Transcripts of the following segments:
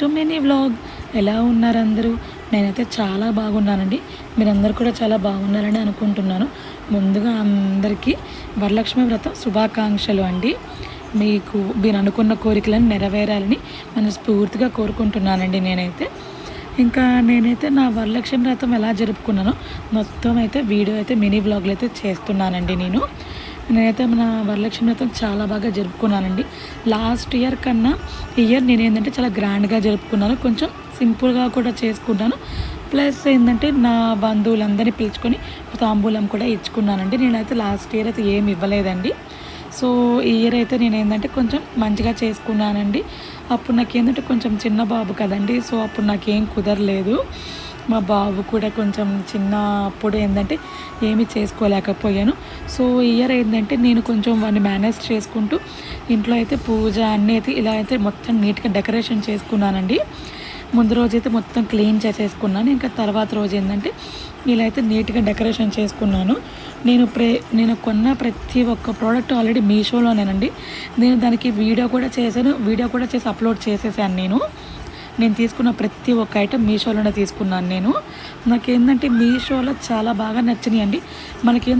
To mini vlog. ఎలా ఉన్నారు అందరూ? నేనైతే చాలా బాగున్నానండి. మీరందరూ కూడా చాలా బాగున్నారని అనుకుంటున్నాను. ముందుగా అందరికీ వరలక్ష్మి వ్రతం శుభాకాంక్షలు అండి. మీకు మీరు అనుకున్న కోరికలను నెరవేరాలని మనస్ఫూర్తిగా కోరుకుంటున్నానండి. నేనైతే నా వరలక్ష్మి వ్రతం ఎలా జరుపుకున్నానో మొత్తం అయితే వీడియో అయితే మినీ వ్లాగ్లు అయితే చేస్తున్నానండి. నేనైతే మన వరలక్ష్మి వ్రతం చాలా బాగా జరుపుకున్నానండి. లాస్ట్ ఇయర్ కన్నా ఈ ఇయర్ నేను ఏంటంటే చాలా గ్రాండ్గా జరుపుకున్నాను. కొంచెం సింపుల్గా కూడా చేసుకున్నాను. ప్లస్ ఏంటంటే నా బంధువులందరినీ పిలుచుకొని తాంబూలం కూడా ఇచ్చుకున్నానండి. నేనైతే లాస్ట్ ఇయర్ అయితే ఏమి ఇవ్వలేదండి. సో ఈ ఇయర్ అయితే నేను ఏంటంటే కొంచెం మంచిగా చేసుకున్నానండి. అప్పుడు నాకేంటంటే కొంచెం చిన్న బాబు కదండి. సో అప్పుడు నాకేం కుదరలేదు. మా బాబు కూడా కొంచెం చిన్నప్పుడు ఏంటంటే ఏమీ చేసుకోలేకపోయాను. సో ఈ ఇయర్ ఏంటంటే నేను కొంచెం వాడిని మేనేజ్ చేసుకుంటూ ఇంట్లో అయితే పూజ అన్నీ అయితే ఇలా అయితే మొత్తం నీట్గా డెకరేషన్ చేసుకున్నానండి. ముందు రోజైతే మొత్తం క్లీన్ చేసేసుకున్నాను. ఇంకా తర్వాత రోజు ఏంటంటే ఇలా అయితే నీట్గా డెకరేషన్ చేసుకున్నాను. నేను కొన్న ప్రతి ఒక్క ప్రోడక్ట్ ఆల్రెడీ మీషోలోనేనండి. నేను దానికి వీడియో కూడా చేసి అప్లోడ్ చేసేసాను. నేను తీసుకున్న ప్రతి ఒక్క ఐటెం మీషోలోనే తీసుకున్నాను. నాకేంటంటే మీషోలో చాలా బాగా నచ్చినాయండి. మనకి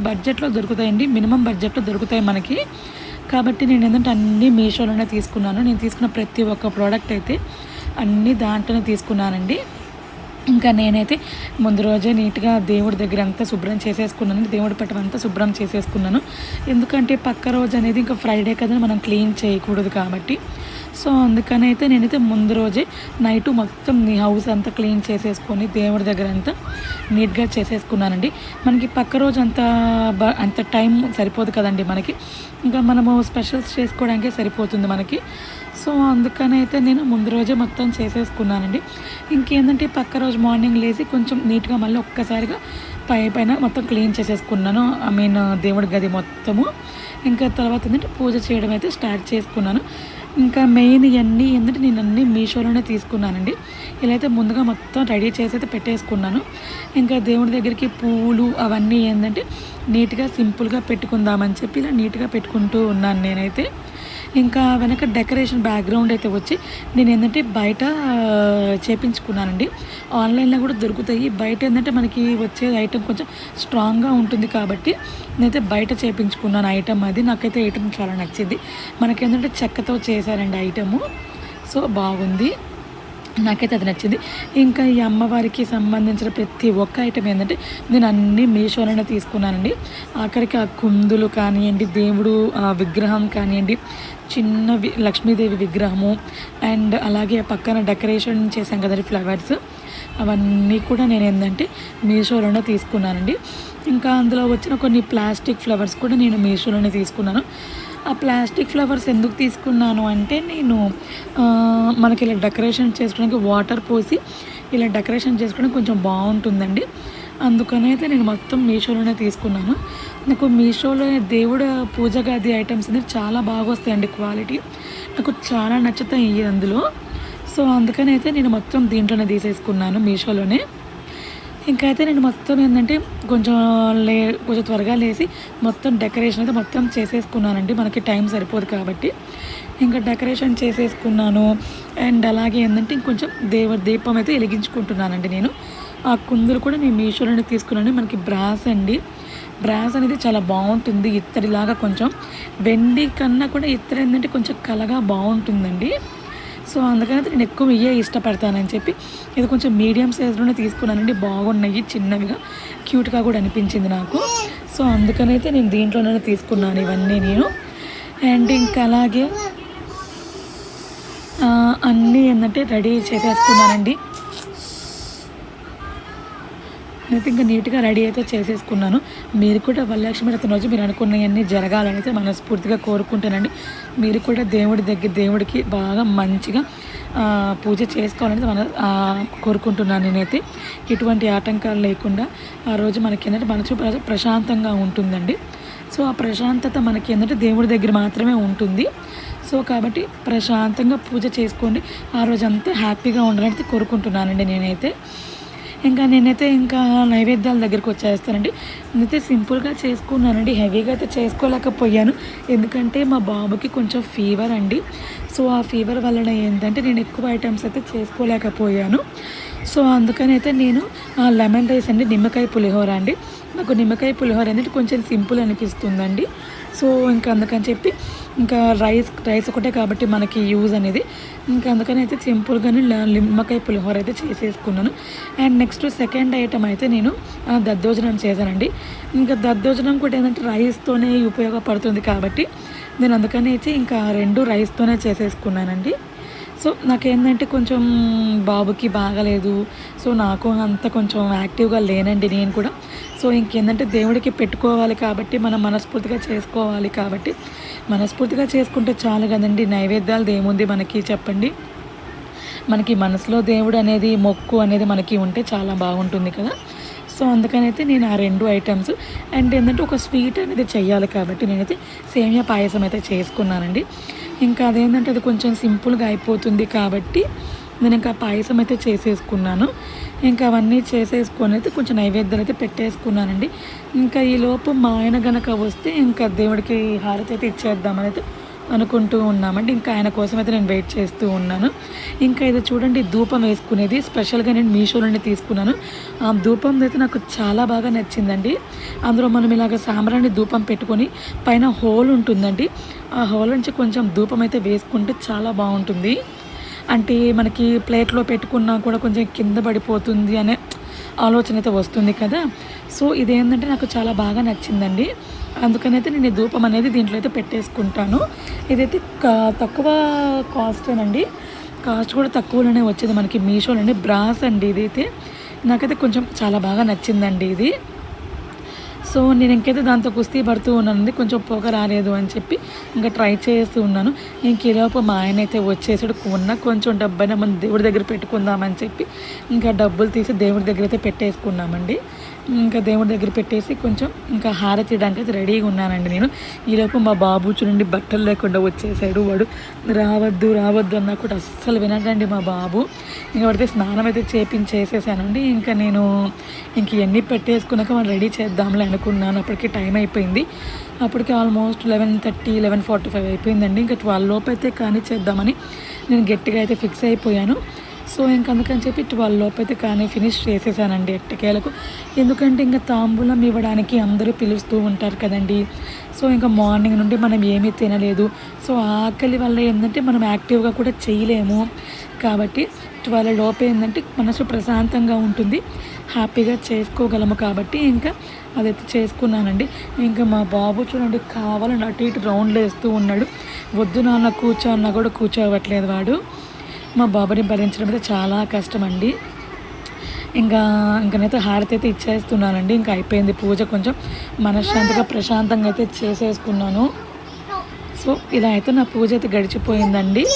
బడ్జెట్లో దొరుకుతాయండి. మినిమం బడ్జెట్లో దొరుకుతాయి మనకి. కాబట్టి నేను ఏంటంటే అన్నీ మీషోలోనే తీసుకున్నాను. నేను తీసుకున్న ప్రతి ఒక్క ప్రోడక్ట్ అయితే అన్నీ దాంట్లోనే తీసుకున్నానండి. ఇంకా నేనైతే ముందు రోజే నీట్గా దేవుడి దగ్గర అంతా శుభ్రం చేసేసుకున్నాను. దేవుడి పట్టం అంతా శుభ్రం చేసేసుకున్నాను. ఎందుకంటే పక్క రోజు అనేది ఇంకా ఫ్రైడే కదా, మనం క్లీన్ చేయకూడదు కాబట్టి. సో అందుకని అయితే నేనైతే ముందు రోజే నైట్ మొత్తం హౌస్ అంతా క్లీన్ చేసేసుకొని దేవుడి దగ్గర అంతా నీట్గా చేసేసుకున్నానండి. మనకి పక్క రోజు అంత టైం సరిపోదు కదండి మనకి. ఇంకా మనము స్పెషల్స్ చేసుకోవడానికే సరిపోతుంది మనకి. సో అందుకని అయితే నేను ముందు రోజే మొత్తం చేసేసుకున్నానండి. ఇంకేంటంటే పక్క రోజు మార్నింగ్ లేచి కొంచెం నీట్గా మళ్ళీ ఒక్కసారిగా పైన మొత్తం క్లీన్ చేసేసుకున్నాను. దేవుడి గది మొత్తము. ఇంకా తర్వాత ఏంటంటే పూజ చేయడం అయితే స్టార్ట్ చేసుకున్నాను. ఇంకా మెయిన్ ఇవన్నీ ఏంటంటే నేను అన్నీ మీషోలోనే తీసుకున్నానండి. ఇలా అయితే ముందుగా మొత్తం రెడీ చేసి అయితే పెట్టేసుకున్నాను. ఇంకా దేవుడి దగ్గరికి పూలు అవన్నీ ఏంటంటే నీట్గా సింపుల్గా పెట్టుకుందామని చెప్పి ఇలా నీట్గా పెట్టుకుంటూ ఉన్నాను నేనైతే. ఇంకా వెనక డెకరేషన్ బ్యాక్గ్రౌండ్ అయితే వచ్చి నేను ఏంటంటే బయట చేపించుకున్నానండి. ఆన్లైన్లో కూడా దొరుకుతాయి. బయట ఏంటంటే మనకి వచ్చే ఐటెం కొంచెం స్ట్రాంగ్గా ఉంటుంది కాబట్టి నేనైతే బయట చేపించుకున్నాను ఐటెం. నాకైతే ఐటెం చాలా నచ్చింది. మనకేంటంటే చెక్కతో చేశారండి ఐటెము. సో బాగుంది, నాకైతే అది నచ్చింది. ఇంకా ఈ అమ్మవారికి సంబంధించిన ప్రతి ఒక్క ఐటెం ఏంటంటే నేను అన్నీ మీషోలోనే తీసుకున్నానండి. ఆఖరికి ఆ కుందులు కానివ్వండి, దేవుడు విగ్రహం కానివ్వండి, చిన్న లక్ష్మీదేవి విగ్రహము, అండ్ అలాగే పక్కన డెకరేషన్ చేశాం కదండి ఫ్లవర్స్, అవన్నీ కూడా నేను ఏంటంటే మీషోలోనే తీసుకున్నానండి. ఇంకా అందులో వచ్చిన కొన్ని ప్లాస్టిక్ ఫ్లవర్స్ కూడా నేను మీషోలోనే తీసుకున్నాను. ఆ ప్లాస్టిక్ ఫ్లవర్స్ ఎందుకు తీసుకున్నాను అంటే మనకి ఇలా డెకరేషన్ చేసుకోవడానికి వాటర్ పోసి ఇలా డెకరేషన్ చేసుకోవడానికి కొంచెం బాగుంటుందండి. అందుకని అయితే నేను మొత్తం మీషోలోనే తీసుకున్నాను. నాకు మీషోలో దేవుడు పూజ గది ఐటమ్స్ అనేది చాలా బాగా వస్తాయండి. క్వాలిటీ నాకు చాలా నచ్చుతాయి అందులో. సో అందుకని అయితే నేను మొత్తం దీంట్లోనే తీసేసుకున్నాను మీషోలోనే. ఇంకా అయితే నేను మొత్తం ఏంటంటే కొంచెం త్వరగా లేచి మొత్తం డెకరేషన్ అయితే మొత్తం చేసేసుకున్నానండి. మనకి టైం సరిపోదు కాబట్టి ఇంకా డెకరేషన్ చేసేసుకున్నాను. అండ్ అలాగే ఏంటంటే ఇంకొంచెం దీపం అయితే వెలిగించుకుంటున్నానండి నేను. ఆ కుందులు కూడా నేను మీషోలోనే తీసుకున్నాను. మనకి బ్రాస్ అనేది చాలా బాగుంటుంది. ఇత్తడిలాగా కొంచెం వెండి కన్నా కూడా ఇత్తడి ఏంటంటే కొంచెం కలగా బాగుంటుందండి. సో అందుకని నేను ఎక్కువ ఇవే ఇష్టపడతానని చెప్పి ఇది కొంచెం మీడియం సైజులోనే తీసుకున్నానండి. బాగున్నాయి, చిన్నవిగా క్యూట్గా కూడా అనిపించింది నాకు. సో అందుకనైతే నేను దీంట్లోనే తీసుకున్నాను ఇవన్నీ నేను. అండ్ ఇంకా అలాగే అన్నీ ఏంటంటే రెడీ చేసేసుకున్నానండి. నేనైతే ఇంకా నీట్గా రెడీ అయితే చేసేసుకున్నాను. మీరు కూడా వరలక్ష్మి వ్రతం రోజు మీరు అనుకున్నవన్నీ జరగాలని అయితే మనస్ఫూర్తిగా కోరుకుంటానండి. మీరు కూడా దేవుడికి బాగా మంచిగా పూజ చేసుకోవాలని కోరుకుంటున్నాను నేనైతే. ఎటువంటి ఆటంకాలు లేకుండా ఆ రోజు మనకి ఏంటంటే మనసు ప్రశాంతంగా ఉంటుందండి. సో ఆ ప్రశాంతత మనకి ఏంటంటే దేవుడి దగ్గర మాత్రమే ఉంటుంది. సో కాబట్టి ప్రశాంతంగా పూజ చేసుకోండి. ఆ రోజు అంతా హ్యాపీగా ఉండాలని కోరుకుంటున్నానండి నేనైతే. నేనైతే నైవేద్యాల దగ్గరికి వచ్చేస్తానండి. నేనైతే సింపుల్గా చేసుకున్నానండి. హెవీగా అయితే చేసుకోలేకపోయాను. ఎందుకంటే మా బాబుకి కొంచెం ఫీవర్ అండి. సో ఆ ఫీవర్ వలన ఏంటంటే నేను ఎక్కువ ఐటమ్స్ అయితే చేసుకోలేకపోయాను. సో అందుకని అయితే నేను లెమన్ రైస్ అండి, నిమ్మకాయ పులిహోర అండి. నాకు నిమ్మకాయ పులిహోర అనేది కొంచెం సింపుల్ అనిపిస్తుందండి. సో ఇంకా అందుకని చెప్పి ఇంకా రైస్ ఒకటే కాబట్టి మనకి యూజ్ అనేది, ఇంకా అందుకని అయితే సింపుల్గానే నిమ్మకాయ పులిహోర అయితే చేసేసుకున్నాను. అండ్ నెక్స్ట్ సెకండ్ ఐటమ్ అయితే నేను దద్దోజనం చేశానండి. ఇంకా దద్దోజనం కూడా ఏంటంటే రైస్తోనే ఉపయోగపడుతుంది కాబట్టి నేను అందుకని అయితే ఇంకా 2 రైస్తోనే చేసేసుకున్నానండి. సో నాకేంటంటే కొంచెం బాబుకి బాగలేదు, సో నాకు అంత కొంచెం యాక్టివ్గా లేనండి నేను కూడా. సో ఇంకేంటంటే దేవుడికి పెట్టుకోవాలి కాబట్టి మనం మనస్ఫూర్తిగా చేసుకోవాలి కాబట్టి మనస్ఫూర్తిగా చేసుకుంటే చాలు కదండి. నైవేద్యాలది ఏముంది మనకి చెప్పండి. మనకి మనసులో దేవుడు అనేది మొక్కు అనేది మనకి ఉంటే చాలా బాగుంటుంది కదా. సో అందుకని అయితే నేను ఆ 2 ఐటమ్స్ అండ్ ఏంటంటే ఒక స్వీట్ అనేది చెయ్యాలి కాబట్టి నేనైతే సేమియా పాయసం అయితే చేసుకున్నానండి. ఇంకా అదేంటంటే అది కొంచెం సింపుల్గా అయిపోతుంది కాబట్టి నేను ఇంకా పాయసం అయితే చేసేసుకున్నాను. ఇంకా అవన్నీ చేసేసుకొని అయితే కొంచెం నైవేద్యాలు అయితే పెట్టేసుకున్నానండి. ఇంకా ఈలోపు మా ఆయన గనక వస్తే ఇంకా దేవుడికి హారతి అయితే ఇచ్చేద్దామని అయితే అనుకుంటూ ఉన్నామండి. ఇంకా ఆయన కోసం అయితే నేను వెయిట్ చేస్తూ ఉన్నాను. ఇంకా ఇది చూడండి, ధూపం వేసుకునేది స్పెషల్గా నేను మీషోలోనే తీసుకున్నాను. ఆ ధూపం అయితే నాకు చాలా బాగా నచ్చిందండి. అందులో మనం ఇలాగ సాంబ్రాణి ధూపం పెట్టుకొని పైన హోల్ ఉంటుందండి. ఆ హోల్ నుంచి కొంచెం ధూపం అయితే వేసుకుంటే చాలా బాగుంటుంది. అంటే మనకి ప్లేట్లో పెట్టుకున్నా కూడా కొంచెం కింద పడిపోతుంది అనే ఆలోచన అయితే వస్తుంది కదా. సో ఇదేంటంటే నాకు చాలా బాగా నచ్చిందండి. అందుకనైతే నేను ఈ ధూపం అనేది దీంట్లో అయితే పెట్టేసుకుంటాను. ఇదైతే తక్కువ కాస్టేనండి, కాస్ట్ కూడా తక్కువలోనే వచ్చేది మనకి మీషోలోనే. బ్రాస్ అండి ఇదైతే, నాకైతే కొంచెం చాలా బాగా నచ్చిందండి ఇది. సో నేను ఇంకైతే దాంతో కుస్తీ పడుతూ ఉన్నానండి, కొంచెం పొగ రాలేదు అని చెప్పి ఇంకా ట్రై చేస్తూ ఉన్నాను. ఇంక ఈలోపు మా ఆయన అయితే వచ్చేసాడు. కొంచెం డబ్బైనా మనం దేవుడి దగ్గర పెట్టుకుందామని చెప్పి ఇంకా డబ్బులు తీసి దేవుడి దగ్గర అయితే పెట్టేసుకున్నామండి. ఇంకా దేవుడి దగ్గర పెట్టేసి కొంచెం ఇంకా హారతి తీయడానికి అయితే రెడీగా ఉన్నానండి నేను. ఈలోపు మా బాబు చూడండి బట్టలు లేకుండా వచ్చేసాడు. వాడు రావద్దు అన్నా కూడా అస్సలు వినడండి మా బాబు. ఇంకా వాడితే స్నానం అయితే చేసేసానండి. ఇంకా నేను ఇంక ఇవన్నీ పెట్టేసుకున్నాక మనం రెడీ చేద్దాంలే అనుకున్నాను. అప్పటికి టైం అయిపోయింది. అప్పటికి ఆల్మోస్ట్ 11:30, 11:45 అయిపోయిందండి. ఇంకా 12 లోపు అయితే కానీ చేద్దామని నేను గట్టిగా అయితే ఫిక్స్ అయిపోయాను. సో ఇంక అందుకని చెప్పి 12 లోపు అయితే కానీ ఫినిష్ చేసేసానండి ఎట్టకేలకు. ఎందుకంటే ఇంకా తాంబూలం ఇవ్వడానికి అందరూ పిలుస్తూ ఉంటారు కదండి. సో ఇంకా మార్నింగ్ నుండి మనం ఏమీ తినలేదు. సో ఆకలి వల్ల ఏంటంటే మనం యాక్టివ్గా కూడా చేయలేము కాబట్టి 12 లోపు ఏంటంటే మనసు ప్రశాంతంగా ఉంటుంది, హ్యాపీగా చేసుకోగలము కాబట్టి ఇంకా అదైతే చేసుకున్నానండి. ఇంకా మా బాబు చూడండి కావాలని అటు ఇటు రౌండ్లు వేస్తూ ఉన్నాడు. వద్దు నాన్న కూర్చో అన్నా కూడా కూర్చోవట్లేదు వాడు. మా బాబుని భరించడం అయితే చాలా కష్టం అండి. ఇంకనైతే హారతి అయితే ఇచ్చేస్తున్నానండి. ఇంకా అయిపోయింది పూజ. కొంచెం మనశ్శాంతిగా ప్రశాంతంగా అయితే చేసేసుకున్నాను. సో ఇలా అయితే నా పూజ అయితే గడిచిపోయిందండి.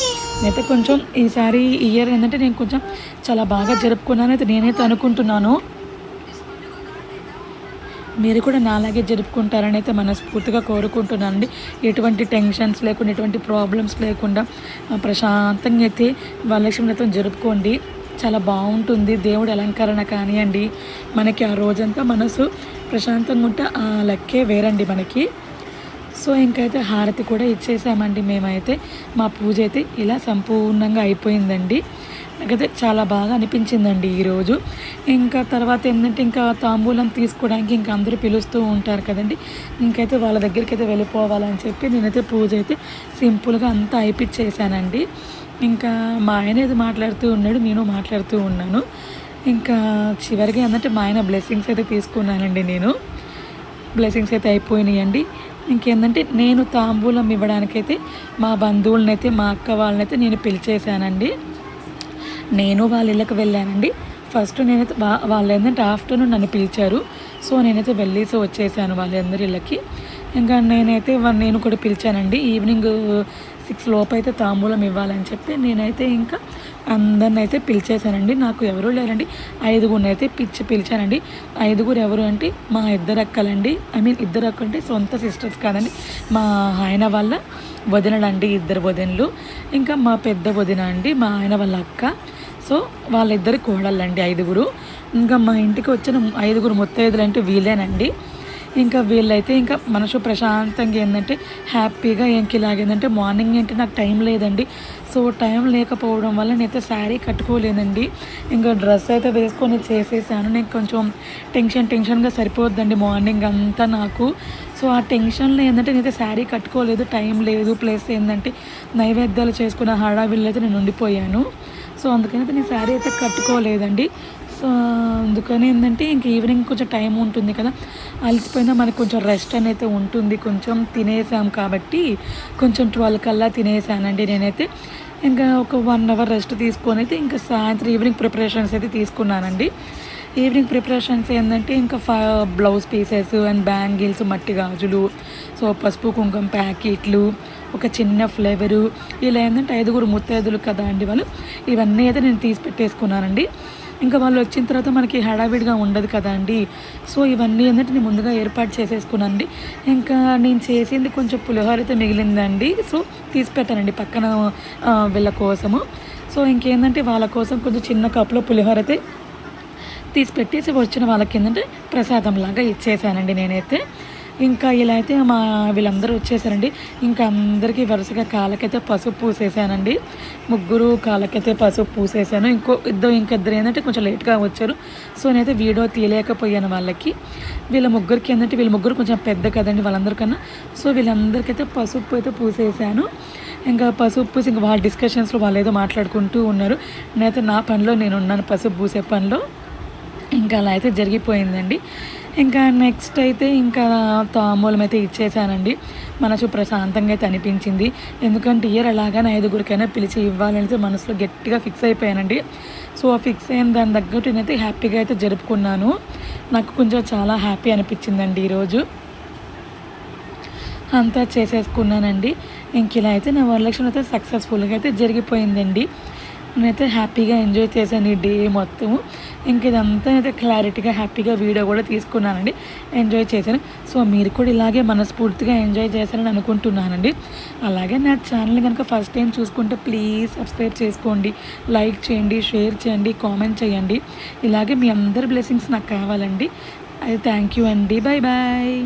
నేనైతే కొంచెం ఈసారి ఇయర్ ఏంటంటే నేను కొంచెం చాలా బాగా జరుపుకున్నాను అయితే నేనైతే అనుకుంటున్నాను. మీరు కూడా నాలాగే జరుపుకుంటారని అయితే మనస్ఫూర్తిగా కోరుకుంటున్నానండి. ఎటువంటి టెన్షన్స్ లేకుండా, ఎటువంటి ప్రాబ్లమ్స్ లేకుండా ప్రశాంతంగా అయితే వరలక్ష్మి వ్రతం జరుపుకోండి. చాలా బాగుంటుంది. దేవుడి అలంకరణ కానివ్వండి, మనకి ఆ రోజంతా మనసు ప్రశాంతంగా ఉంటే ఆ లెక్కే వేరండి మనకి. సో ఇంకైతే హారతి కూడా ఇచ్చేసామండి మేమైతే. మా పూజ అయితే ఇలా సంపూర్ణంగా అయిపోయిందండి. నాకైతే చాలా బాగా అనిపించిందండి ఈరోజు. ఇంకా తర్వాత ఏంటంటే ఇంకా తాంబూలం తీసుకోవడానికి ఇంకా అందరూ పిలుస్తూ ఉంటారు కదండి. ఇంకైతే వాళ్ళ దగ్గరికి అయితే వెళ్ళిపోవాలని చెప్పి నేనైతే పూజ అయితే సింపుల్గా అంతా అయిపించేసానండి. ఇంకా మా ఆయన ఏదో మాట్లాడుతూ ఉన్నాడు, నేను మాట్లాడుతూ ఉన్నాను. ఇంకా చివరికి ఏంటంటే మా ఆయన బ్లెస్సింగ్స్ అయితే తీసుకున్నానండి. నేను బ్లెస్సింగ్స్ అయితే అయిపోయినాయండి. ఇంకేంటంటే నేను తాంబూలం ఇవ్వడానికైతే మా బంధువులనైతే, మా అక్క వాళ్ళనైతే నేను పిలిచేశానండి. నేను వాళ్ళ ఇళ్ళకి వెళ్ళానండి. ఫస్ట్ నేనైతే వాళ్ళు ఏంటంటే ఆఫ్టర్నూన్ నన్ను పిలిచారు. సో నేనైతే వెళ్ళేసి వచ్చేసాను వాళ్ళందరి ఇళ్ళకి. ఇంకా నేను కూడా పిలిచానండి. ఈవినింగ్ 6 లోపు అయితే తాంబూలం ఇవ్వాలని చెప్పి నేనైతే ఇంకా అందరిని అయితే పిలిచేశానండి. నాకు ఎవరు లేరండి, 5గురిని అయితే పిలిచానండి. 5గురు ఎవరు అంటే మా ఇద్దరు అక్కలండి. ఇద్దరు అక్క అంటే సొంత సిస్టర్స్ కాదండి, మా ఆయన వాళ్ళ వదినలండి, 2 వదినలు. ఇంకా మా పెద్ద వదిన అండి, మా ఆయన వాళ్ళ అక్క. సో వాళ్ళిద్దరి కోడళ్ళండి 5గురు. ఇంకా మా ఇంటికి వచ్చిన 5గురు ముత్తైదులు అంటే వీళ్ళేనండి. ఇంకా వీళ్ళైతే ఇంకా మనసు ప్రశాంతంగా ఏంటంటే హ్యాపీగా ఇలాగేందంటే మార్నింగ్ ఏంటి నాకు టైం లేదండి. సో టైం లేకపోవడం వల్ల నేనైతే శారీ కట్టుకోలేదండి. ఇంకా డ్రెస్ అయితే వేసుకొని చేసేసాను. నేను కొంచెం టెన్షన్గా సరిపోద్దండి మార్నింగ్ అంతా నాకు. సో ఆ టెన్షన్లో ఏంటంటే నేనైతే శారీ కట్టుకోలేదు, టైం లేదు. ప్లస్ ఏంటంటే నైవేద్యాలు చేసుకున్న హడావిల్లో అయితే నేను ఉండిపోయాను. సో అందుకని అయితే నేను శారీ అయితే కట్టుకోలేదండి. సో అందుకని ఏంటంటే ఇంక ఈవినింగ్ కొంచెం టైం ఉంటుంది కదా, అలసిపోయినా మనకు కొంచెం రెస్ట్ అనేది ఉంటుంది. కొంచెం తినేసాం కాబట్టి కొంచెం 12 కల్లా తినేసానండి నేనైతే. ఇంకా ఒక 1 అవర్ రెస్ట్ తీసుకొని అయితే ఇంకా సాయంత్రం ఈవినింగ్ ప్రిపరేషన్స్ అయితే తీసుకున్నానండి. ఈవినింగ్ ప్రిపరేషన్స్ ఏంటంటే ఇంకా బ్లౌజ్ పీసెస్ అండ్ బ్యాంగిల్స్, మట్టి గాజులు, సో పసుపు కుంకుమ ప్యాకెట్లు, ఒక చిన్న ఫ్లేవరు, ఇలా ఏంటంటే 5గురు ముత్తైదులు కదా అండి వాళ్ళు. ఇవన్నీ అయితే నేను తీసి పెట్టేసుకున్నానండి. ఇంకా వాళ్ళు వచ్చిన తర్వాత మనకి హడావిడిగా ఉండదు కదా అండి. సో ఇవన్నీ ఏంటంటే నేను ముందుగా ఏర్పాటు చేసేసుకున్నానండి. ఇంకా నేను చేసింది కొంచెం పులిహోర అయితే మిగిలిందండి. సో తీసి పెట్టానండి పక్కన వీళ్ళ కోసము. సో ఇంకేంటంటే వాళ్ళ కోసం కొంచెం చిన్న కప్లో పులిహోర అయితే తీసి పెట్టేసి వచ్చిన వాళ్ళకి ఏంటంటే ప్రసాదంలాగా ఇచ్చేసానండి నేనైతే. ఇంకా ఇలా అయితే వీళ్ళందరూ వచ్చేసారండి. ఇంకా అందరికీ వరుసగా కాళ్ళకైతే పసుపు పూసేసానండి. ముగ్గురు కాళ్ళకైతే పసుపు పూసేసాను. ఇంకిద్దరు ఏంటంటే కొంచెం లేట్గా వచ్చారు. సో నేనైతే వీడియో తీయలేకపోయాను వాళ్ళకి. వీళ్ళ ముగ్గురు కొంచెం పెద్ద కదండి వాళ్ళందరికన్నా. సో వీళ్ళందరికైతే పసుపు అయితే పూసేసాను. ఇంకా పసుపు పూసి ఇంకా వాళ్ళ డిస్కషన్స్లో వాళ్ళు ఏదో మాట్లాడుకుంటూ ఉన్నారు. నేనైతే నా పనిలో నేను ఉన్నాను, పసుపు పూసే పనిలో. ఇంకా అలా అయితే జరిగిపోయిందండి. ఇంకా నెక్స్ట్ అయితే ఇంకా తాంబూలం అయితే ఇచ్చేసానండి. మనసు ప్రశాంతంగా అయితే అనిపించింది. ఎందుకంటే ఇయర్ అలాగానే 5గురికైనా పిలిచి ఇవ్వాలనేది మనసులో గట్టిగా ఫిక్స్ అయిపోయానండి. సో ఆ ఫిక్స్ అయిన దాని తగ్గట్టు నేనైతే హ్యాపీగా అయితే జరుపుకున్నాను. నాకు కొంచెం చాలా హ్యాపీ అనిపించిందండి ఈరోజు. అంతా చేసేసుకున్నానండి. ఇంక ఇలా అయితే నా వరలక్ష్మి అయితే సక్సెస్ఫుల్గా అయితే జరిగిపోయిందండి. నేనైతే హ్యాపీగా ఎంజాయ్ చేశాను ఈ డే మొత్తము. ఇంక ఇదంతా అయితే క్లారిటీగా హ్యాపీగా వీడియో కూడా తీసుకున్నానండి, ఎంజాయ్ చేశాను. సో మీరు కూడా ఇలాగే మనస్ఫూర్తిగా ఎంజాయ్ చేశారని అనుకుంటున్నానండి. అలాగే నా ఛానల్ కనుక ఫస్ట్ టైం చూసుకుంటే ప్లీజ్ సబ్స్క్రైబ్ చేసుకోండి, లైక్ చేయండి, షేర్ చేయండి, కామెంట్ చేయండి. ఇలాగే మీ అందరి బ్లెస్సింగ్స్ నాకు కావాలండి. అది థ్యాంక్ యూ అండి. Bye bye.